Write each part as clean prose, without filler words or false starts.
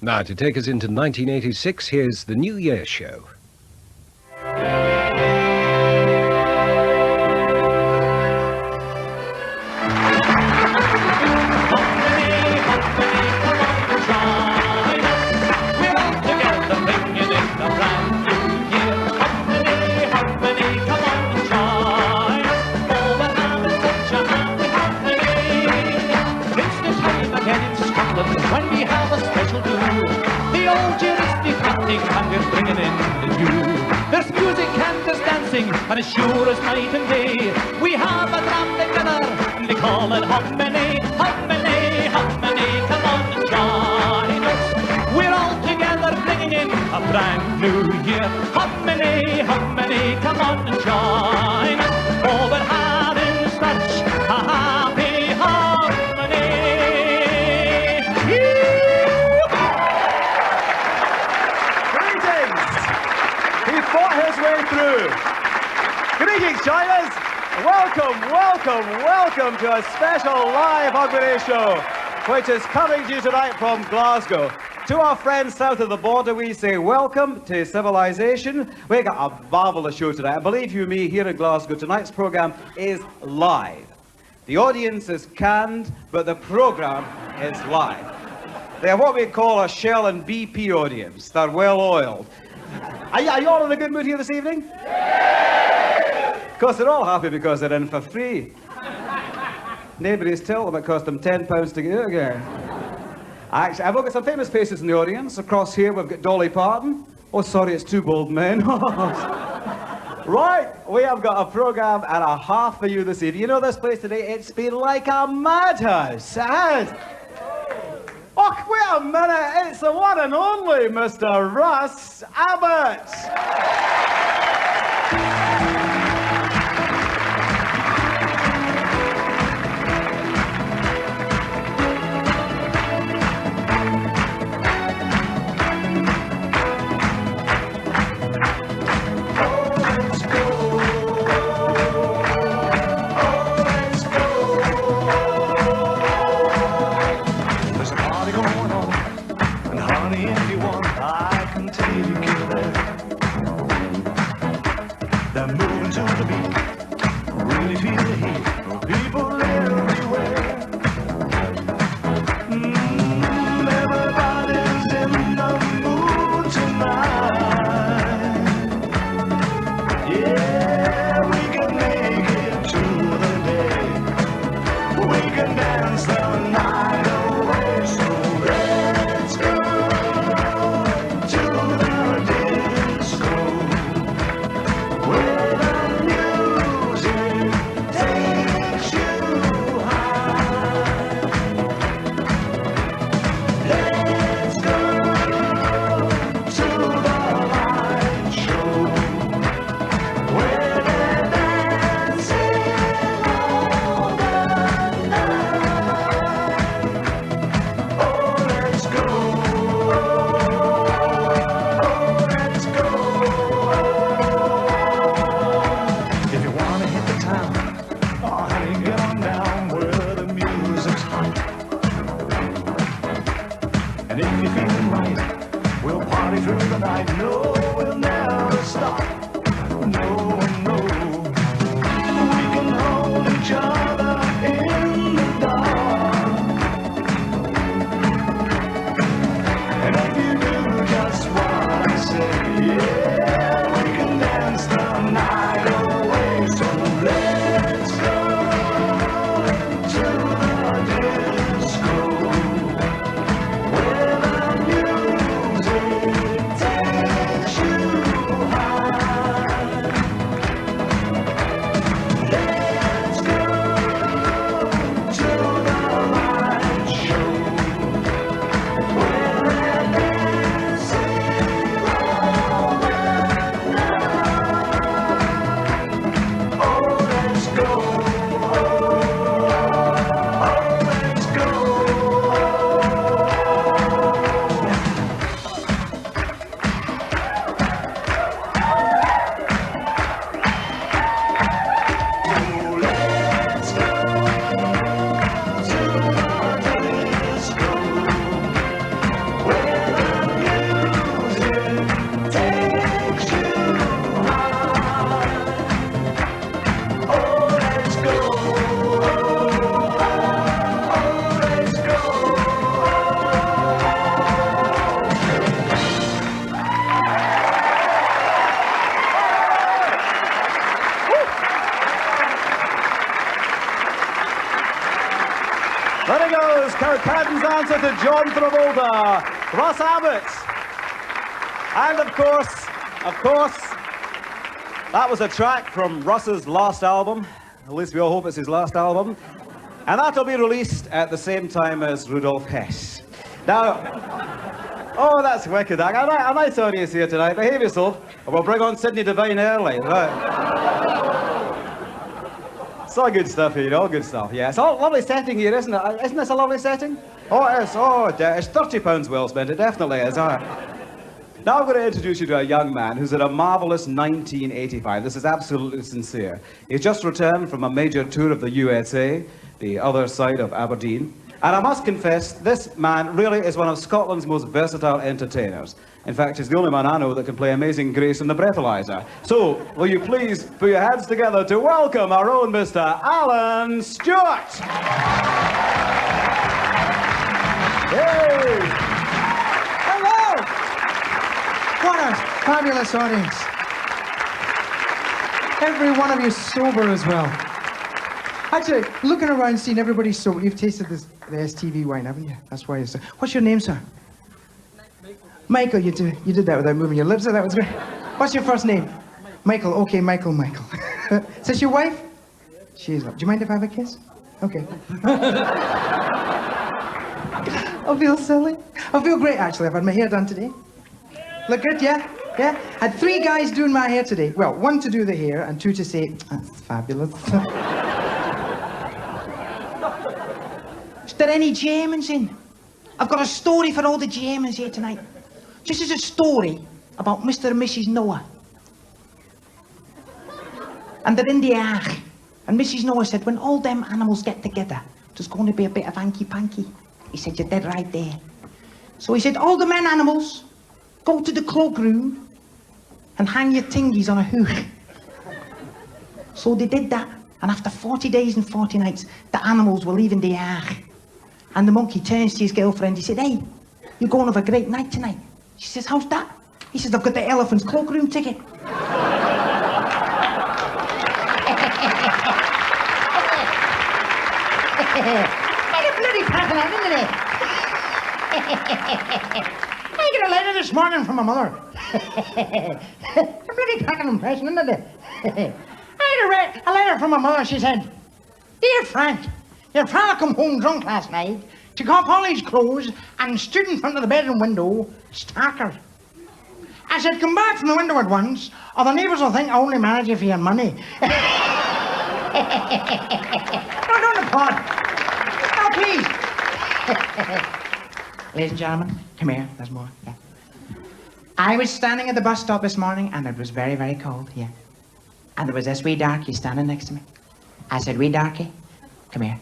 Now, to take us into 1986, here's the New Year show. When we have a special do, the old year is deflecting and we're bringing in the new. There's music and there's dancing, and as sure as night and day, we have a drum together, and they call it Hominy, Hominy, Hominy, come on and join us. We're all together bringing in a brand new year. Hominy, Hominy, come on and join us. Oh, we're having such a happy harmony. He fought his way through. Greetings, joiners. Welcome to a special live Hogmanay show, which is coming to you tonight from Glasgow. To our friends south of the border, we say welcome to civilization. We got a marvelous show tonight. And believe you me, here in Glasgow, tonight's program is live. The audience is canned, but the program is live. They are what we call a Shell and BP audience. They're well oiled. Are you all in a good mood here this evening? Of course, they're all happy because they're in for free. Nobody's told them it cost them £10 to get again. Actually, I've got some famous faces in the audience. Across here, we've got Dolly Parton. Oh, sorry, it's two bald men. Right, we have got a program and a half for you this evening. You know this place today, it's been like a madhouse. It has. Oh, wait a minute, it's the one and only Mr. Russ Abbott. to John Travolta, Russ Abbott. And of course, that was a track from Russ's last album. At least we all hope it's his last album. And that'll be released at the same time as Rudolf Hess. Now, oh, that's wicked. A nice audience here tonight. Behave yourself, or we'll bring on Sydney Devine early. Right. It's all good stuff here, all good stuff. Yeah, it's all lovely setting here, isn't it? Isn't this a lovely setting? Oh, it is. Oh, it's £30 well spent. It definitely is. Now I'm going to introduce you to a young man who's had a marvellous 1985. This is absolutely sincere. He's just returned from a major tour of the USA, the other side of Aberdeen. And I must confess, this man really is one of Scotland's most versatile entertainers. In fact, he's the only man I know that can play Amazing Grace in the breathalyzer. So, will you please put your hands together to welcome our own Mr. Alan Stewart. Hey! Hello! What a fabulous audience. Every one of you sober as well. Actually, looking around, seeing everybody sober. You've tasted the STV wine, haven't you? That's why you're so... What's your name, sir? Michael, you did that without moving your lips. That was great. What's your first name? Michael. Okay, Michael. Is this your wife? She is. Do you mind if I have a kiss? Okay. I feel silly. I feel great, actually. I've had my hair done today. Look good, yeah? Yeah? Had 3 guys doing my hair today. Well, 1 to do the hair and 2 to say, that's fabulous. Is there any Germans in? I've got a story for all the Germans here tonight. This is a story about Mr. and Mrs. Noah. And they're in the ark. And Mrs. Noah said, when all them animals get together, there's going to be a bit of hanky-panky. He said, you're dead right there. So he said, all the men animals, go to the cloakroom and hang your tingies on a hook. So they did that. And after 40 days and 40 nights, the animals were leaving the ark. And the monkey turns to his girlfriend. He said, hey, you're going to have a great night tonight. She says, how's that? He says, I've got the elephant's cloakroom ticket. Made a bloody pass of that, didn't it? I got a letter this morning from my mother. A bloody cracking impression, isn't it? I had a letter from my mother. She said, dear Frank, your father come home drunk last night, took off all his clothes and stood in front of the bedroom window, starker. I said, come back from the window at once, or the neighbours will think I only manage you for your money. No, don't applaud. No, please. Ladies and gentlemen, come here, there's more. Yeah. I was standing at the bus stop this morning, and it was very, very cold, yeah. And there was this wee darkie standing next to me. I said, wee darkie, come here.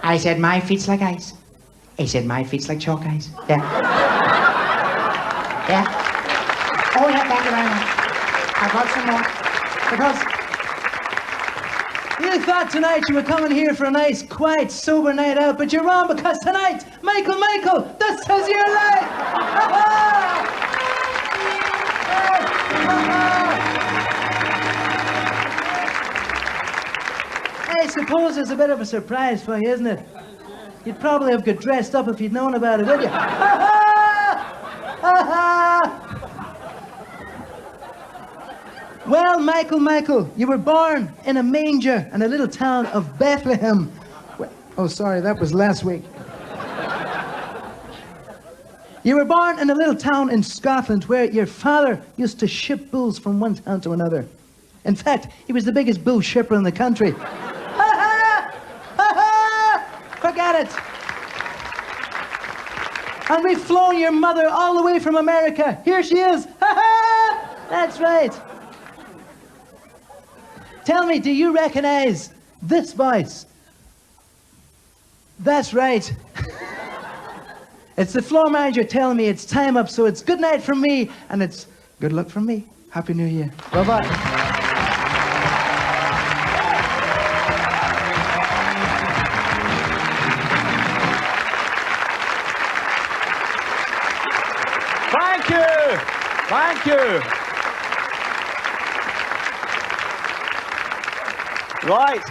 I said, my feet's like ice. He said, my feet's like chalk ice. Yeah. Yeah. Oh, yeah, thank you very much. I've got some more. Because you thought tonight you were coming here for a nice, quiet, sober night out, but you're wrong, because tonight, Michael, this is your life! I suppose it's a bit of a surprise for you, isn't it? You'd probably have got dressed up if you'd known about it, would you? Well, Michael, you were born in a manger in a little town of Bethlehem. Oh, sorry, that was last week. You were born in a little town in Scotland where your father used to ship bulls from one town to another. In fact, he was the biggest bull shipper in the country. Forget it. And we've flown your mother all the way from America. Here she is. That's right. Tell me, do you recognize this voice? That's right. It's the floor manager telling me it's time up, so it's good night from me, and it's good luck from me. Happy New Year. Bye-bye. Thank you. Right.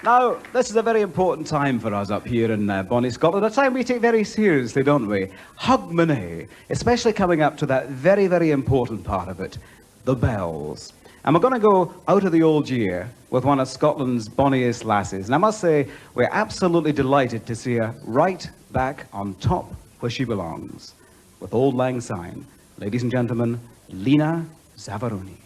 Now, this is a very important time for us up here in Bonnie, Scotland, a time we take very seriously, don't we? Hogmanay, especially coming up to that very, very important part of it, the bells. And we're going to go out of the old year with one of Scotland's bonniest lasses. And I must say, we're absolutely delighted to see her right back on top where she belongs, with Auld Lang Syne. Ladies and gentlemen, Lena Zavaroni.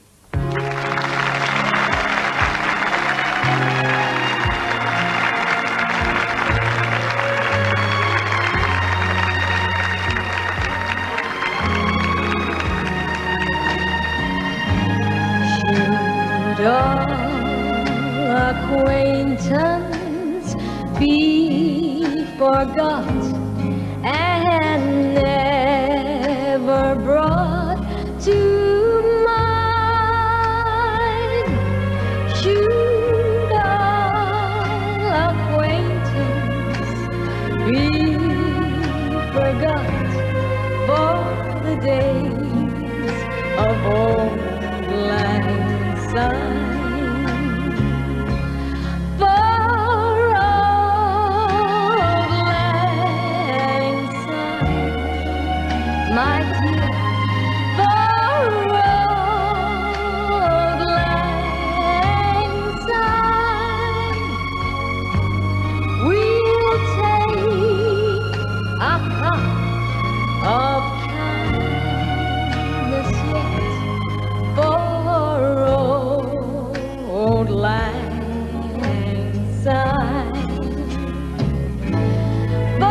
All acquaintance be forgot and never brought to mind? Should all acquaintance be forgot for the days of Auld Lang Syne? My dear, for Auld Lang Syne, we'll take a cup of kindness yet for Auld Lang Syne. Of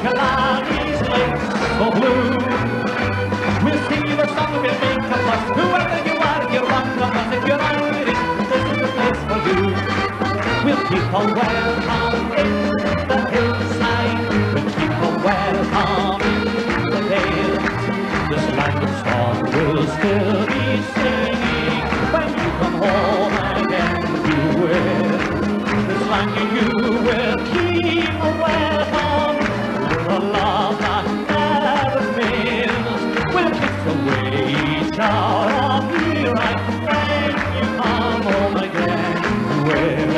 kindness yet for Auld Lang Syne. Keep a welcome in the hillside. We'll keep a welcome in the dale. This land of song will still be singing when you come home again. You will. This land you will keep a welcome with a love that never fails. We'll kiss away each hour of here right when you come home again. You will.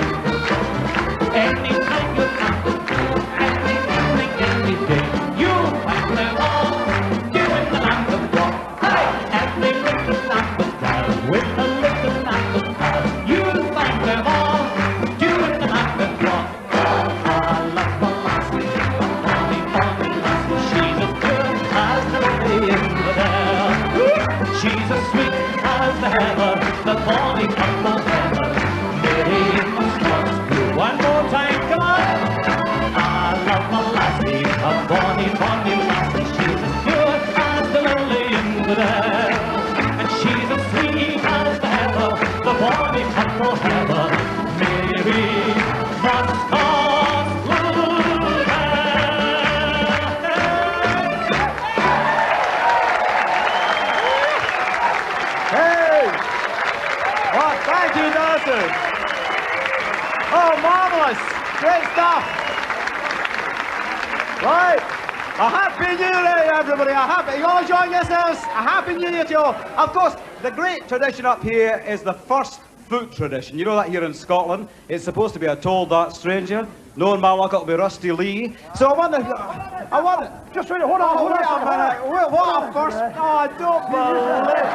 Anytime you come to do, any evening, any day, you'll find them all doing the land of rock. Hey! Every little land of child with a little land of child, you'll find them all doing the land of rock. marvellous. Great stuff. Right. A happy new year, everybody. You all enjoying yourselves? A happy new year to you all. Of course, the great tradition up here is the first foot tradition. You know that here in Scotland. It's supposed to be a told that stranger. Knowing my luck, it'll be Rusty Lee. So I wonder... Just wait, hold on. Wait a minute. What a first... Oh, I don't believe it.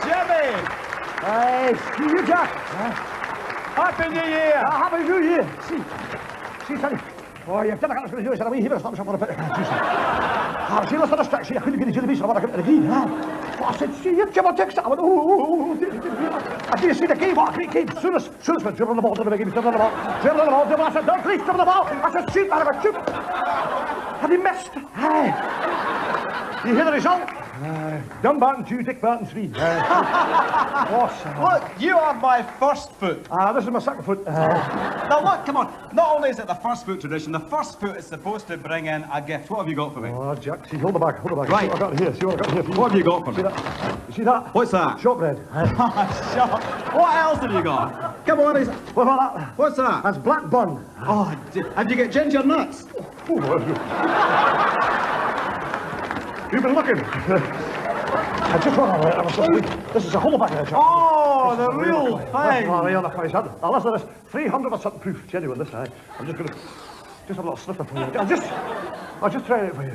Jimmy! Hey, see you, Jack. Happy New Year! Happy New Year. See, Sonny. Oh, you've done a couple of years, and I'm here to stop for a bit. I've seen lots of distraction. I couldn't get into the beach, I want to get to the game. I said, see you, Jim, I'll text it. I went, oh. I didn't see the game. What a great game. Soon as we're dribbling the ball to the game, dribbling the ball. I said, don't please dribble the ball. I said, shoot, man, I went, shoot. Have you missed? Aye. You hear the result? Young Barton 2, Dick Barton 3. Awesome. Look, you are my first foot. This is my second foot. Now look, come on. Not only is it the first foot tradition, the first foot is supposed to bring in a gift. What have you got for me? Oh, Jack, see, hold the bag. Right. See what I've got here, What have you got for me? See that? You see that? What's that? Shortbread. What else have you got? Come on, What about that? what's that? That's black bun. Oh, and you get ginger nuts? You've been looking. I just want to... This is a whole bag of Jack. Oh, the real thing. Oh, yeah, look, listen to this. 300% proof, genuine, this, I'm just going to... Just have a little sniffer for you. I'll just try it for you.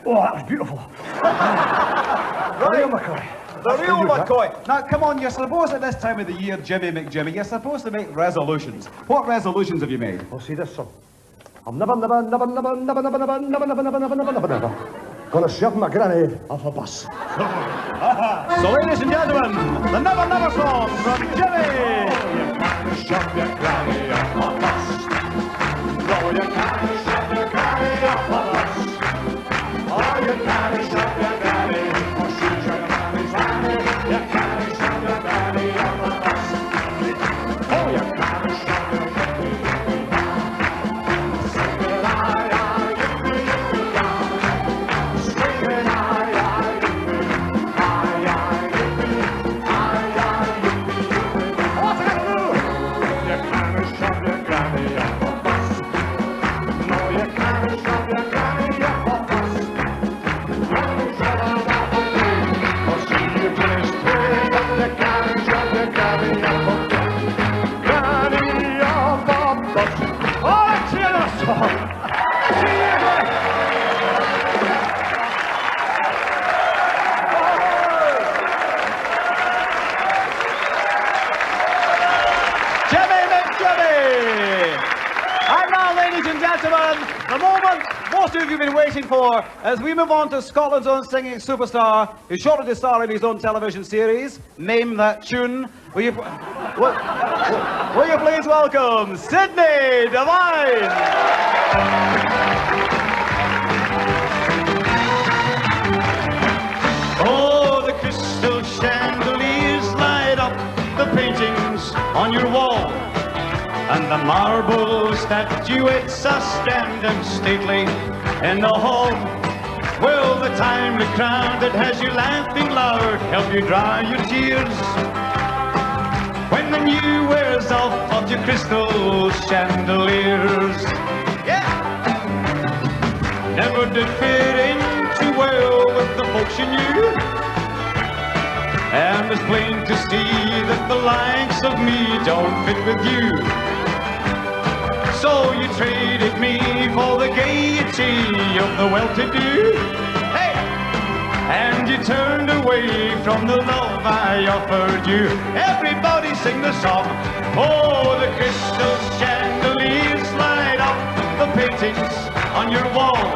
Oh, that was beautiful. Real McCoy. The real McCoy. Now, come on, you're supposed at this time of the year, Jimmy McJimmy, you're supposed to make resolutions. What resolutions have you made? Well, see this, son. I'm never gonna shove my granny off a bus. So, ladies and gentlemen, the Never Never song from Jimmy. Shove your granny off a bus. No, you can't shove your granny off a bus. Oh, you can't shove your granny, or shoot your granny's granny. You can't shove your granny off a bus. Oh, you can't shove your granny. Singing aye, aye, yippee, yippee, aye. Singing aye, aye, yippee, aye, aye, yippee, aye, aye, yippee, yippee. What's it gonna do? You can't shove your granny off a bus. No, you can't shove your granny off a bus. The moment most of you have been waiting for as we move on to Scotland's own singing superstar, who's shortly to star in his own television series, Name That Tune. Will you please welcome Sydney Devine? Oh, the crystal chandeliers light up the paintings on your wall, and the marble statuettes are standing stately in the hall. Will the timely crowd that has you laughing loud help you dry your tears when the new wears off of your crystal chandeliers? Yeah! Never did fit in too well with the folks you knew, and it's plain to see that the likes of me don't fit with you. So you traded me for the gaiety of the well-to-do, hey! And you turned away from the love I offered you. Everybody sing the song. Oh, the crystal chandeliers light up the paintings on your wall.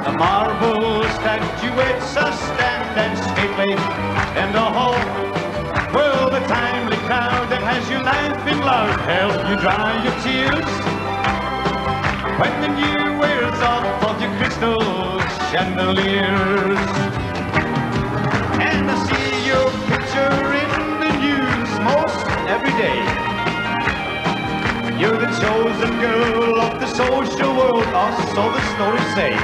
The marble statuettes are standing stately in the hall. Will the timely crowd that has you laughing loud help you dry your tears when the new wears off of your crystal chandeliers? And I see your picture in the news most every day. You're the chosen girl of the social world, or so the stories say.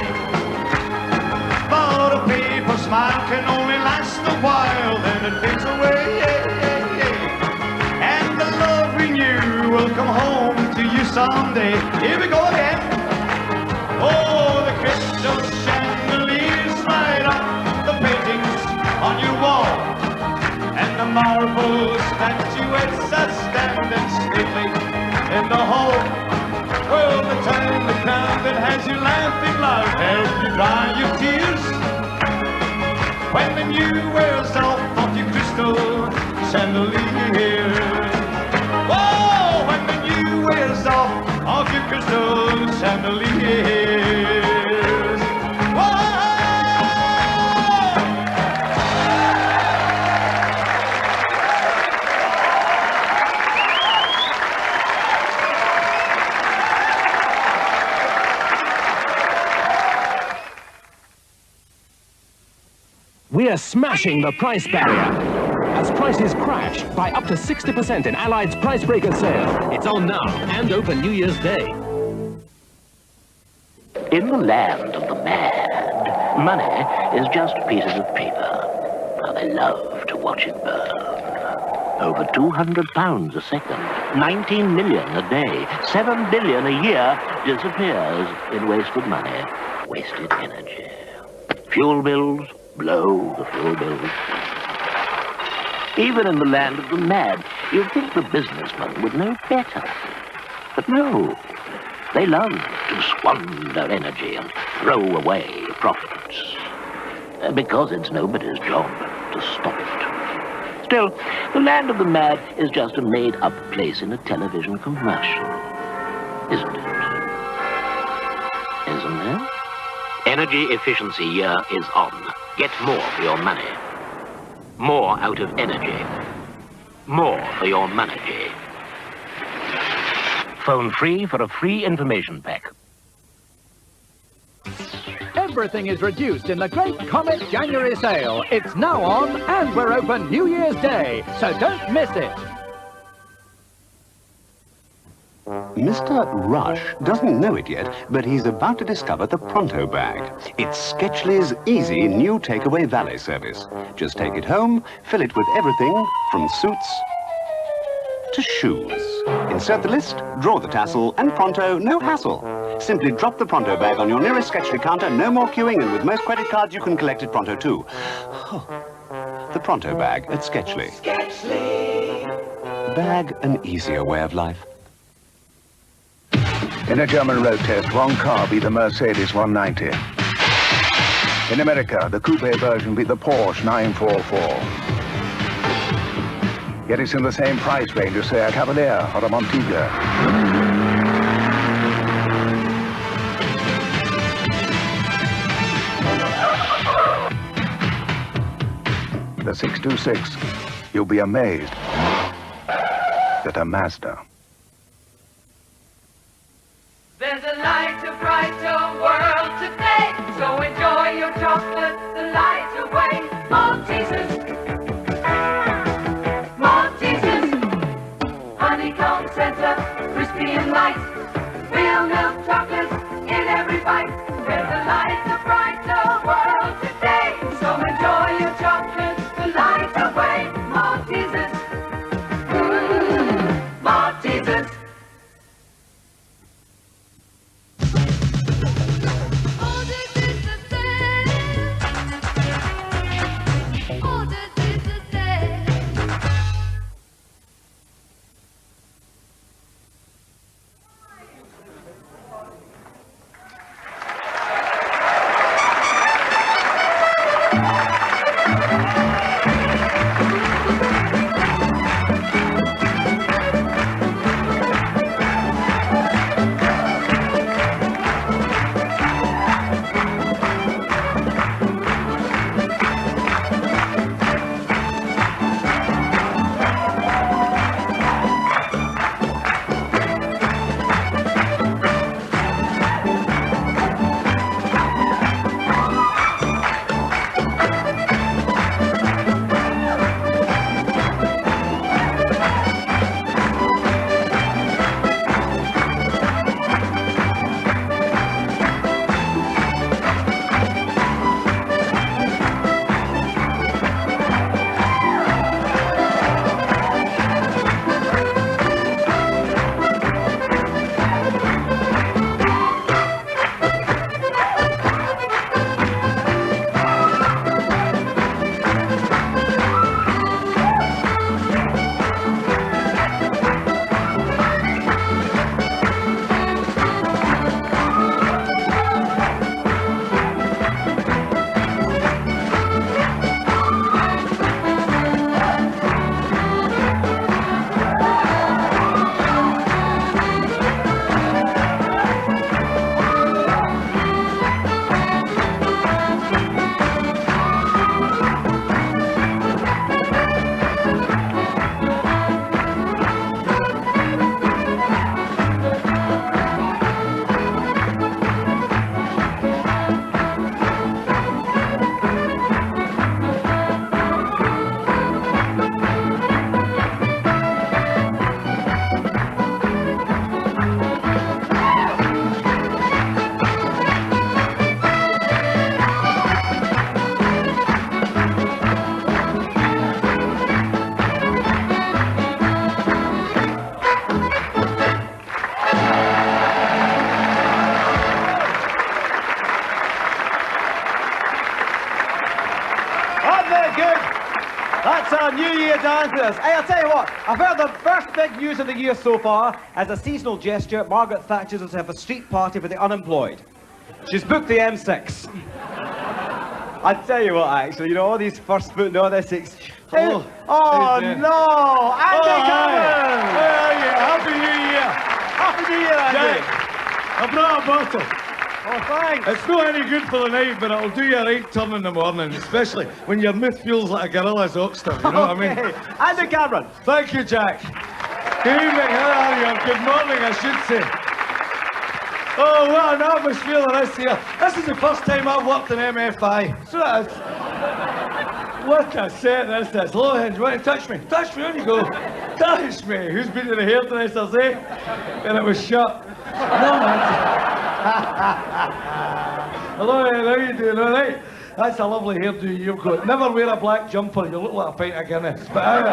But a paper smile can only last a while, then it fades away. And the love we knew will come home to you someday. Here we go again. Oh, the crystal chandeliers light up the paintings on your wall, and the marble statuettes are standing stately in the hall. Well, the time, the crowd that has you laughing loud help you dry your tears. When the new wears off of your crystal chandelier. Oh, when the new wears off of your crystal chandeliers. Whoa! We are smashing the price barrier as prices crash by up to 60% in Allied's Price Breaker sale. It's on now and open New Year's Day. In the land of the mad, money is just pieces of paper. How they love to watch it burn. Over £200 a second, 19 million a day, 7 billion a year disappears in wasted money, wasted energy. Fuel bills, blow the fuel bills. Even in the land of the mad, you'd think the businessmen would know better. But no, they love to squander energy and throw away profits. Because it's nobody's job to stop it. Still, the land of the mad is just a made-up place in a television commercial. Isn't it? Isn't it? Energy efficiency year is on. Get more for your money. More out of energy. More for your money. Phone free for a free information pack. Everything is reduced in the Great Comet January sale. It's now on and we're open New Year's Day, so don't miss it. Mr. Rush doesn't know it yet, but he's about to discover the Pronto bag. It's Sketchley's easy new takeaway valet service. Just take it home, fill it with everything from suits to shoes. Insert the list, draw the tassel, and Pronto, no hassle. Simply drop the Pronto bag on your nearest Sketchley counter, no more queuing, and with most credit cards you can collect it Pronto too. Oh, the Pronto bag at Sketchley. Sketchley! Bag an easier way of life. In a German road test, one car beat the Mercedes 190. In America, the coupe version beat the Porsche 944. Yet it's in the same price range as, say, a Cavalier or a Montego. The 626, you'll be amazed at a Mazda. There's a lighter, brighter world today, so enjoy your chocolate the light away. Maltesers, Maltesers, honeycomb center, crispy and light, real milk chocolate in every bite. There's a lighter, brighter world today, so enjoy your chocolate the light away. Maltesers, Maltesers. man for this. Hey, I'll tell you what, I've heard the first big news of the year so far. As a seasonal gesture, Margaret Thatcher's going to have a street party for the unemployed. She's booked the M6. I'll tell you what, actually, you know, all these first foot and all this. Hello. Oh, no! Andy Cameron! How are you? Happy New Year! Happy New Year, Andy! I brought a bottle. Oh, thanks! It's not any good for the night, but it'll do you a right turn in the morning, especially when your mouth feels like a gorilla's oxter, you know what I mean? Andy Cameron! Thank you, Jack. Good evening, how are you? Good morning, I should say. Oh, what an atmosphere there is here. This is the first time I've worked in MFI. So it is. What a set this is. Lohan, you want to touch me? Touch me, on you go. Touch me. Who's been to the hairdressers, eh? And it was shut. No, man. Hello, how are you doing? All right? That's a lovely hairdo you've got. Never wear a black jumper. You look like a pint of Guinness. But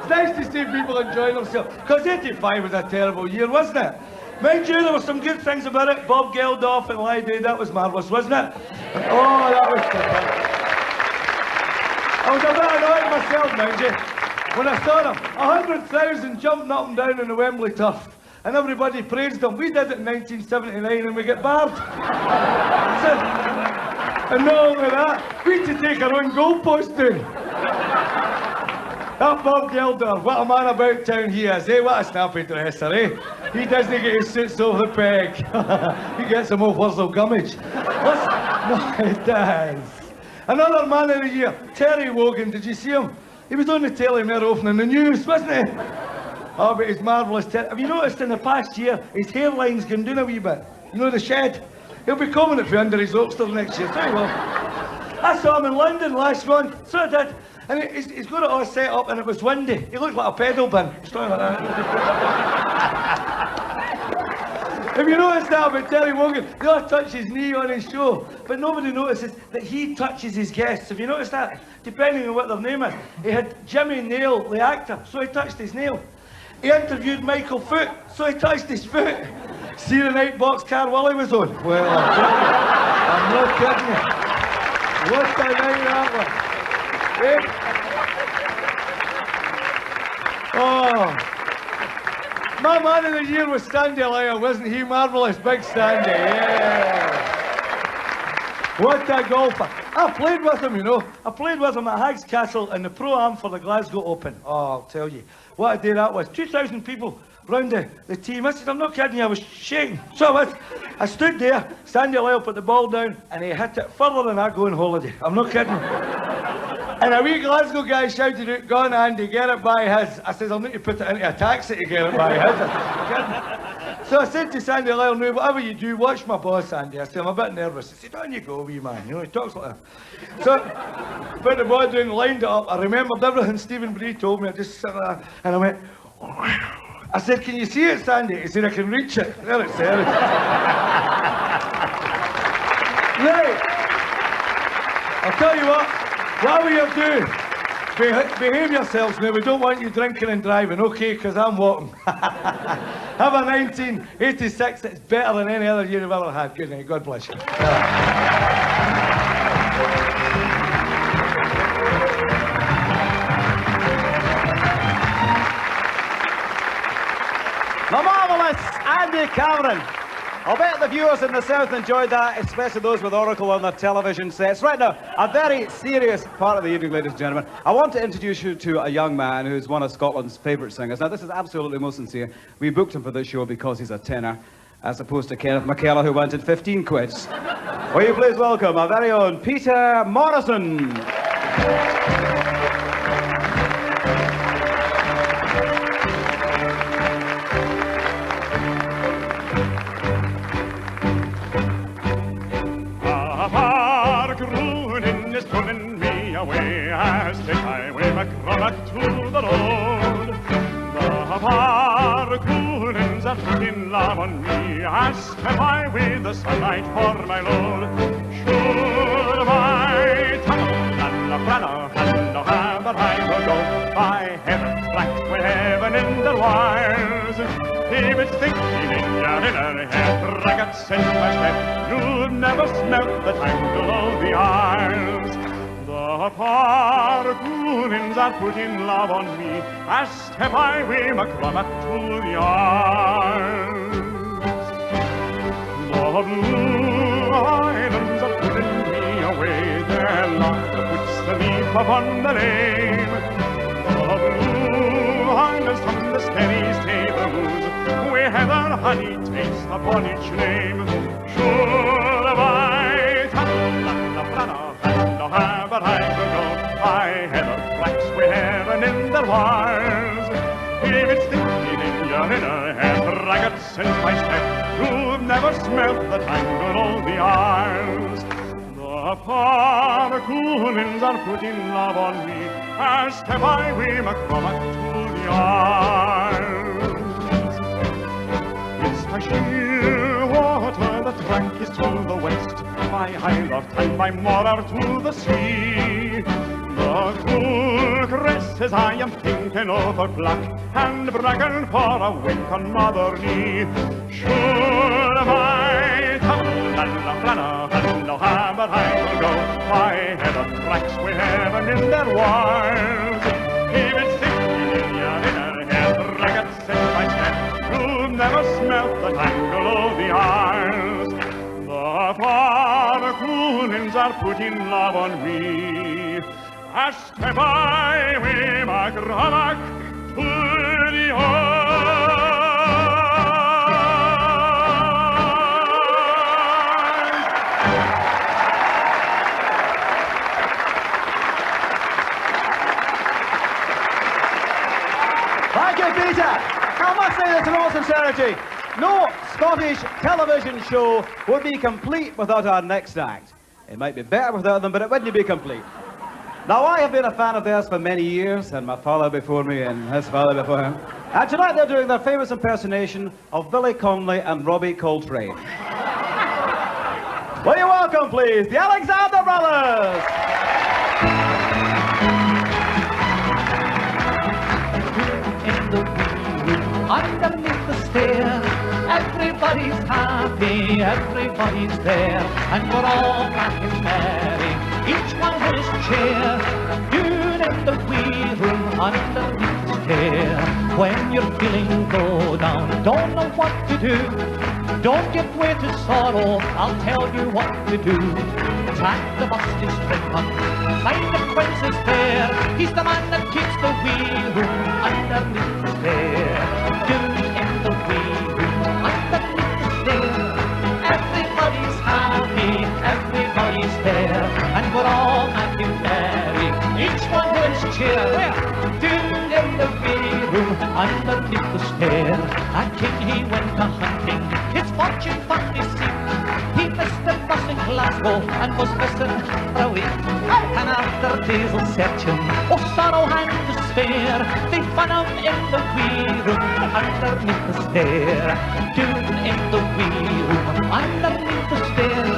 it's nice to see people enjoying themselves. Because 85 was a terrible year, wasn't it? Mind you, there were some good things about it. Bob Geldof and Lydie, that was marvellous, wasn't it? Oh, that was good. I was a bit annoyed myself, mind you, when I saw them. 100,000 jumping up and down on the Wembley turf. And everybody praised them. We did it in 1979 and we got barred. And not only that, we had to take our own goalpost down. That Bob Geldof, what a man about town he is, eh? What a snappy dresser, eh? He doesn't get his suits over the peg. He gets them off Wurzel Gummidge. No, he does. Another man of the year, Terry Wogan, did you see him? He was on the telly more often in the news, wasn't he? Oh, but he's marvellous. Have you noticed in the past year, his hairline's gone down a wee bit? You know, the shed? He'll be coming it for under his Oxford next year, tell you what. I saw him in London last month, so I did. And he's got it all set up and it was windy. He looked like a pedal bin. Something like that. Have you noticed that about Terry Wogan? They all touch his knee on his show, but nobody notices that he touches his guests. Have you noticed that? Depending on what their name is. He had Jimmy Nail, the actor, so he touched his nail. He interviewed Michael Foot, so he touched his foot. See the night Boxcar Willie was on? Well, I'm not kidding you. What a night that was. Eh? Oh. My man of the year was Sandy Lyle, wasn't he? Marvellous, big Sandy, yeah. What a golfer. I played with him, you know. I played with him at Haggs Castle in the Pro-Am for the Glasgow Open. Oh, I'll tell you, what a day that was. 2,000 people round the team. I said, I'm not kidding you, I was shaking. So I stood there, Sandy Lyle put the ball down, and he hit it further than I go on holiday. I'm not kidding you. And a wee Glasgow guy shouted out, "Go on, Andy, get it by his." I said, "I'll need to put it into a taxi to get it by his." So I said to Sandy Lyle, "No, whatever you do, watch my boss, Andy." I said, "I'm a bit nervous." He said, "On you go, wee man." You know, he talks like that. So, put the ball down, lined it up. I remembered everything Stephen Bree told me. I just sat there, and I went, I said, "Can you see it, Sandy?" He said, "I can reach it." There it's there. Right. I'll tell you what. Whatever you do, behave yourselves now. We don't want you drinking and driving, okay? Because I'm walking. Have a 1986 that's better than any other year you've ever had. Good night. God bless you. The marvellous Andy Cameron. I'll bet the viewers in the South enjoyed that, especially those with Oracle on their television sets. Right now, a very serious part of the evening, ladies and gentlemen. I want to introduce you to a young man who's one of Scotland's favourite singers. Now, this is absolutely most sincere. We booked him for this show because he's a tenor, as opposed to Kenneth McKellar, who wanted 15 quids. Will you please welcome our very own Peter Morrison. As the highway back to the road, the Parkoonins are putting love on me. I step by with the sunlight for my load. Should my tunnel and a planner and a hammer I will go by heaven black with heaven in the wires. If it's thinking in your inner head, brackets in my step, you'd never smelt the time below the eyes. The The pargoonins are putting love on me as step I with McCormack to the arms. The blue islands are putting me away, their laughter puts the leaf upon the lane. The blue islands from the skerries take the booze, we have a honey taste upon each name. Sure have I but I don't know, I had a flax with heaven in their wires. If it's thinking in your inner head, ragged since my step, you've never smelt the tangle of the Isles. The pargoonins are putting love on me as step I with McCormack to the Isles. It's my sheer water that drank is to the west, my isle of time, my mother to the sea. The cool cresses I am thinking of are black and bracken for a wink on Motherly. Sure my tongue and a flannel and no hammer I will go, my head of tracks we heaven in their wiles. If it's thinking in your inner head, ragged since I step, you've never smelt the tangle of the Isles. The pargoonins are putting love on me as step I with McCormack to the Isles. Thank you, Peter. I must say this in all sincerity. No Scottish television show would be complete without our next act. It might be better without them, but it wouldn't be complete. Now, I have been a fan of theirs for many years, and my father before me and his father before him. And tonight they're doing their famous impersonation of Billy Connolly and Robbie Coltrane. Will you welcome, please, the Alexander Brothers? Underneath the stair, everybody's happy, everybody's there, and we're all happy and merry, each one his chair. Down in the wee room underneath the stair, when you're feeling low down, don't know what to do, don't give way to sorrow, I'll tell you what to do. Track the busty string up, find the princess there, he's the man that keeps the wee room underneath the stair. Down in the wee room underneath the stair, everybody's happy, everybody's there, and we're all happy and merry, each one his chair. Where? Down in the wee room underneath the stair, a king he went a-hunting, his fortune found his seat. He missed the bus in Glasgow and was missing for a week. And after days of searching, oh sorrow and despair, they found him in the wee room underneath the stair. Down in the wee room underneath the stair,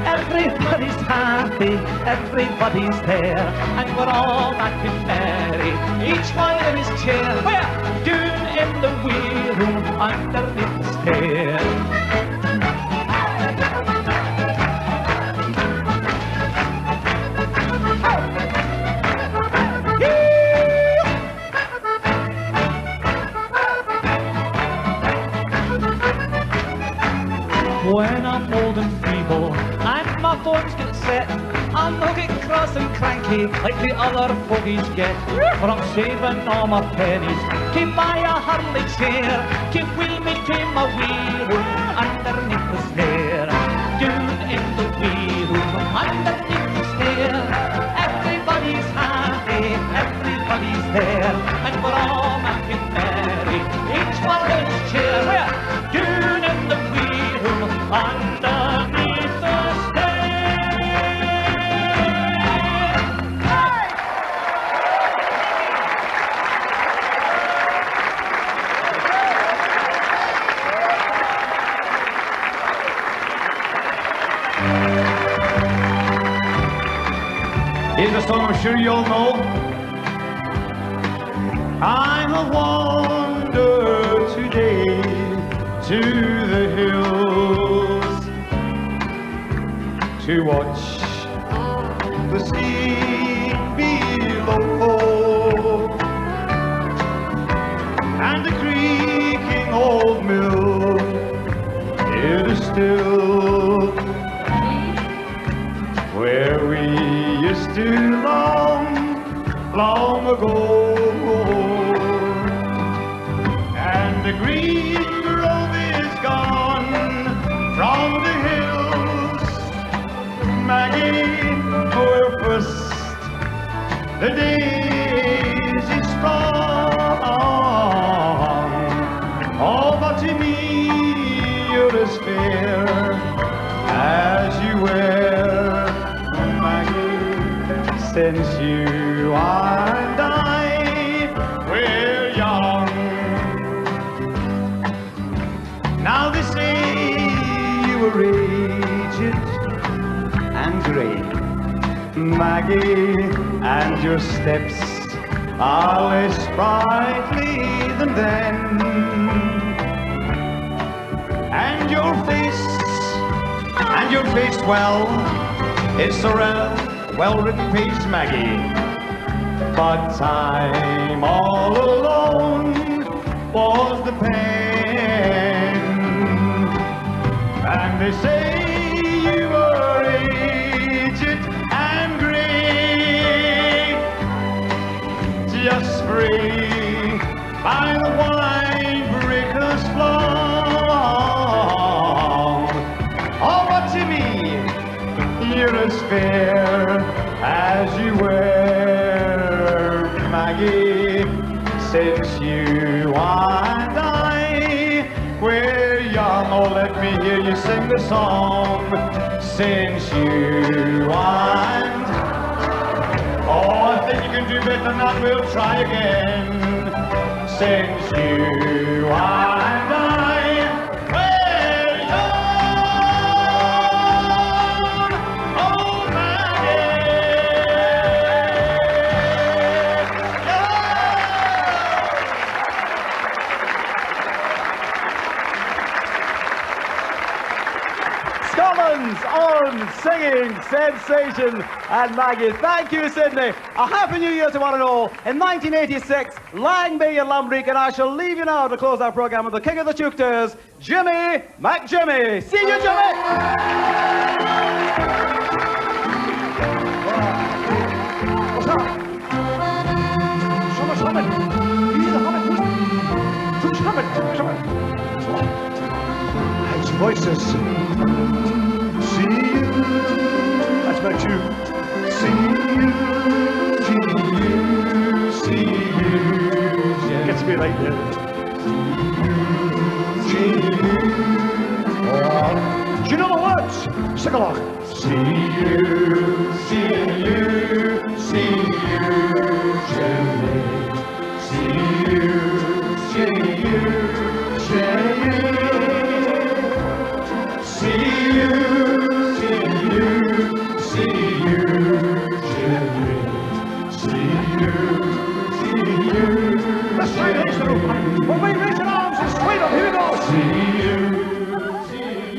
everybody's happy, everybody's there, and we're all happy and merry, each one in his chair. Where? Down in the wee room underneath the stair. When I'm old and feeble and my bones get set, I'll not get cross and cranky like the other fogies get. For I'm saving all my pennies to buy a Harley chair, to wheel me to my wee room underneath the stair. Down in the wee room underneath the stair, everybody's happy, everybody's there, and we're all happy and merry, each one his chair. Where? Down in the wee room underneath the stair. Hey! Here's a song I'm sure you all know. I'm a wanderer today to the hills to watch the sea and the creaking old mill, it is still where we used to long ago. And the green grove is gone from the hills, Maggie, where first the days is strong. Oh, but to me you're as fair as you were, Maggie, since you and I were young. Now they say you were aged and grey, Maggie, and your steps are less sprightly than then, and your face, well, it's a well-written page, Maggie, but time all alone was the pen, and they say you were aged and grey, just free by the wine breaker's flow. Oh, but to me, you're as fair as you were, Maggie, since you and I were young. Oh, let me hear you sing the song. Since you and oh, I think you can do better than that, we'll try again. Since you and I were young, oh Maggie, Scotland's own singing sensation and Maggie. Thank you, Sydney. A happy new year to one and all. In 1986, Lang Syne and Lambrick, and I shall leave you now to close our programme with the king of the Chookters, Jimmy McJimmy. See you, Jimmy! What's up? Someone's humming. He's the humming. Who's humming? Someone. It's voices. See you. That's about you. See you. Gets me right there. See you. Oh. Do you know the words? Sing along. See you, Jimmy. See you, Jimmy. See you. Let's try this through. When we raise our arms and sway them, here we go. See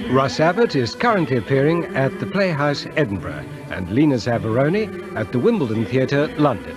you. Russ Abbott is currently appearing at the Playhouse, Edinburgh, and Lena Zavaroni at the Wimbledon Theatre, London.